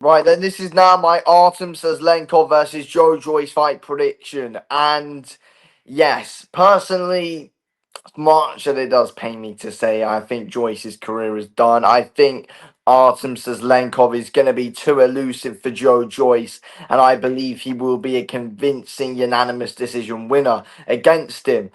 Right, then this is now my Artem Suslenkov versus Joe Joyce fight prediction. And yes, personally, much that it does pain me to say, I think Joyce's career is done. I think Artem Suslenkov is going to be too elusive for Joe Joyce, and I believe he will be a convincing unanimous decision winner against him.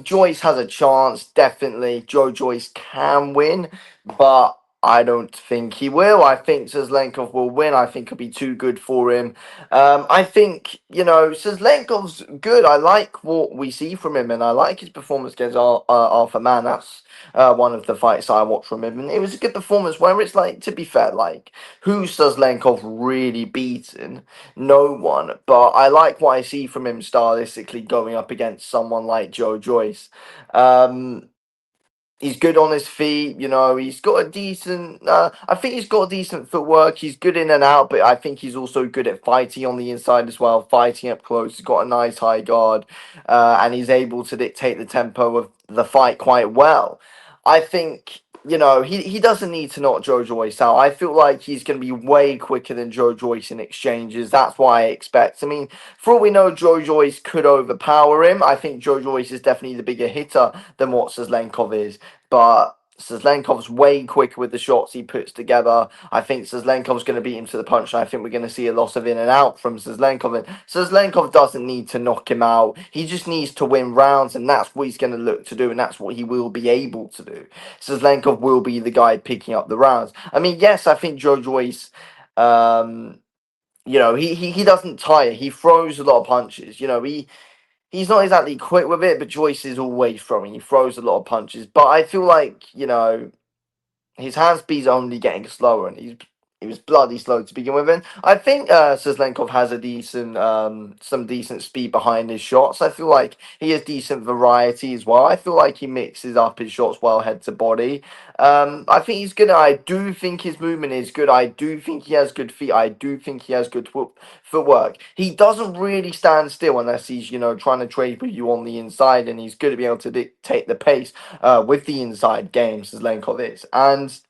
Joyce has a chance, definitely. Joe Joyce can win, but I don't think he will. I think Suslenkov will win. I think it'll be too good for him. I think, Suslenkov's good. I like what we see from him, and I like his performance against Arthur Mann. That's one of the fights I watched from him, and it was a good performance. Where it's like, to be fair, like, who's Suslenkov really beaten? No one. But I like what I see from him stylistically going up against someone like Joe Joyce. Um, He's good on his feet, he's got a decent I think he's got decent footwork. He's good in and out, but I think he's also good at fighting on the inside as well, fighting up close. He's got a nice high guard, and he's able to dictate the tempo of the fight quite well. I think, he doesn't need to knock Joe Joyce out. I feel like he's going to be way quicker than Joe Joyce in exchanges. That's why I expect. I mean, for all we know, Joe Joyce could overpower him. I think Joe Joyce is definitely the bigger hitter than what Suslenkov is, but Suslenkov's way quicker with the shots he puts together. I think Suslenkov's going to beat him to the punch, and I think we're going to see a loss of in and out from Suslenkov. And Suslenkov doesn't need to knock him out. He just needs to win rounds, and that's what he's going to look to do, and that's what he will be able to do. Suslenkov will be the guy picking up the rounds. I mean, yes, I think Joe Joyce, he doesn't tire. He throws a lot of punches. He's not exactly quick with it, but Joyce is always throwing. He throws a lot of punches. But I feel like, his hand speed's only getting slower, and he was bloody slow to begin with. And I think Suslenkov has a decent, some decent speed behind his shots. I feel like he has decent variety as well. I feel like he mixes up his shots well, head to body. I think he's good. I do think his movement is good. I do think he has good feet. I do think he has good footwork. He doesn't really stand still unless he's, trying to trade with you on the inside, and he's good to be able to dictate the pace with the inside games, as Lenkov is. And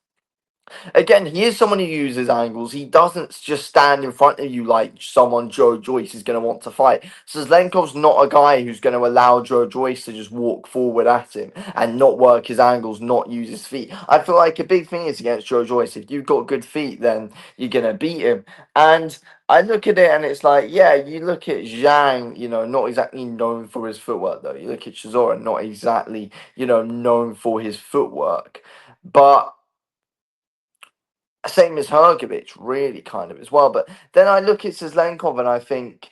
again, he is someone who uses angles. He doesn't just stand in front of you like someone Joe Joyce is going to want to fight. Suslenkov's not a guy who's going to allow Joe Joyce to just walk forward at him and not work his angles, not use his feet. I feel like a big thing is against Joe Joyce. If you've got good feet, then you're going to beat him. And I look at it and it's like, yeah, you look at Zhang, not exactly known for his footwork, though. You look at Chisora, not exactly, known for his footwork. But same as Hergovich, really, kind of as well. But then I look at Suslenkov and I think,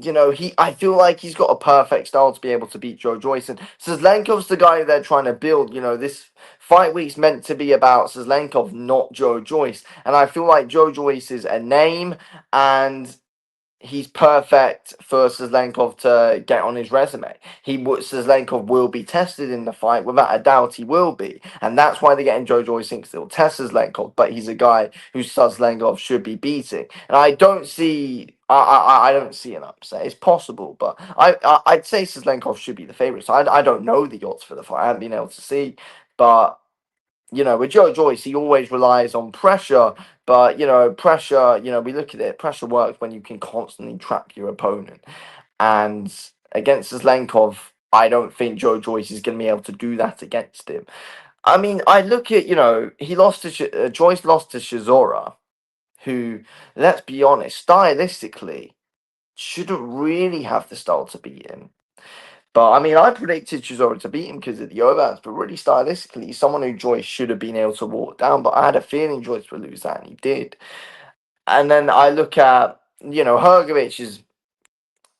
I feel like he's got a perfect style to be able to beat Joe Joyce. And Suslenkov's the guy they're trying to build. This fight week's meant to be about Suslenkov, not Joe Joyce. And I feel like Joe Joyce is a name, and he's perfect for Suslenkov to get on his resume. Suslenkov will be tested in the fight, without a doubt. He will be, and that's why they're getting Joe Joyce in, because they'll test Suslenkov. But he's a guy who Suslenkov should be beating, and I don't see. I don't see an upset. It's possible, but I'd say Suslenkov should be the favorite. So I don't know the odds for the fight. I haven't been able to see, but with Joe Joyce, he always relies on pressure. But, pressure, we look at it, pressure works when you can constantly trap your opponent. And against Zlenkov, I don't think Joe Joyce is going to be able to do that against him. I mean, I look at, he lost to, Joyce lost to Shizora, who, let's be honest, stylistically, shouldn't really have the style to beat him. But I mean, I predicted Chisora to beat him because of the overhands, but really stylistically, someone who Joyce should have been able to walk down. But I had a feeling Joyce would lose that, and he did. And then I look at, Hergovich is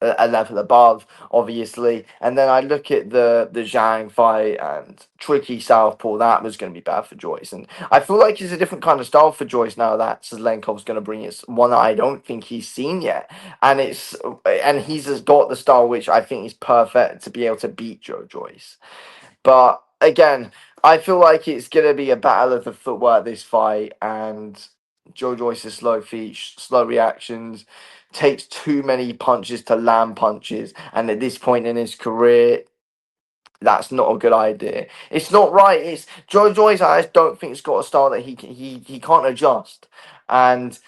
a level above, obviously. And then I look at the Zhang fight and tricky southpaw. That was going to be bad for Joyce, and I feel like it's a different kind of style for Joyce now that Suslenkov's going to bring. It's one that I don't think he's seen yet, and he's has got the style which I think is perfect to be able to beat Joe Joyce. But again, I feel like it's going to be a battle of the footwork, this fight, and Joe Joyce's slow feet, slow reactions, takes too many punches to land punches. And at this point in his career, that's not a good idea. It's not right. It's Joe Joyce. I just don't think it's got a style that he can't adjust, and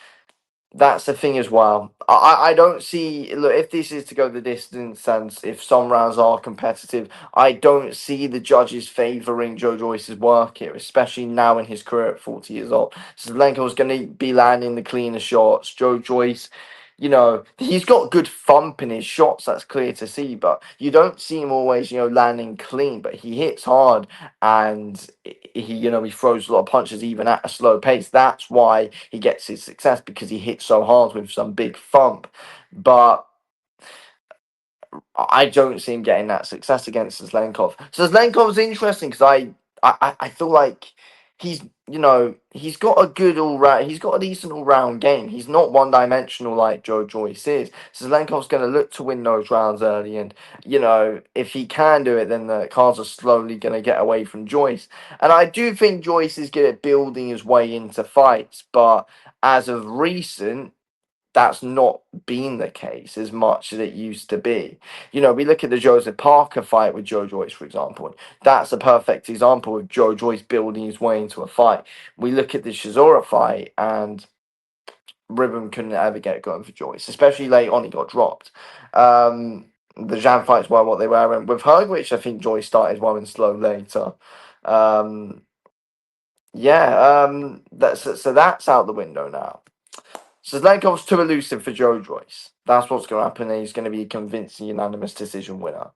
that's the thing as well. I don't see, look, if this is to go the distance and if some rounds are competitive, I don't see the judges favouring Joe Joyce's work here, especially now in his career at 40 years old. Suslenkov's going to be landing the cleaner shots. Joe Joyce, he's got good thump in his shots, that's clear to see, but you don't see him always, landing clean, but he hits hard and he throws a lot of punches even at a slow pace. That's why he gets his success, because he hits so hard with some big thump. But I don't see him getting that success against Suslenkov. Suslenkov's interesting because I feel like he's got a good all round, he's got a decent all round game. He's not one dimensional like Joe Joyce is. Suslenkov's going to look to win those rounds early, and if he can do it, then the cards are slowly going to get away from Joyce. And I do think Joyce is good at building his way into fights, but as of recent, that's not been the case as much as it used to be. We look at the Joseph Parker fight with Joe Joyce, for example. And that's a perfect example of Joe Joyce building his way into a fight. We look at the Chisora fight, and Ribbon couldn't ever get going for Joyce, especially late on. He got dropped. The Jan fights were what they were, and with Hergwich, I think Joyce started well and slow later. That's out the window now. Suslenkov's too elusive for Joe Joyce. That's what's going to happen. And he's going to be a convincing unanimous decision winner.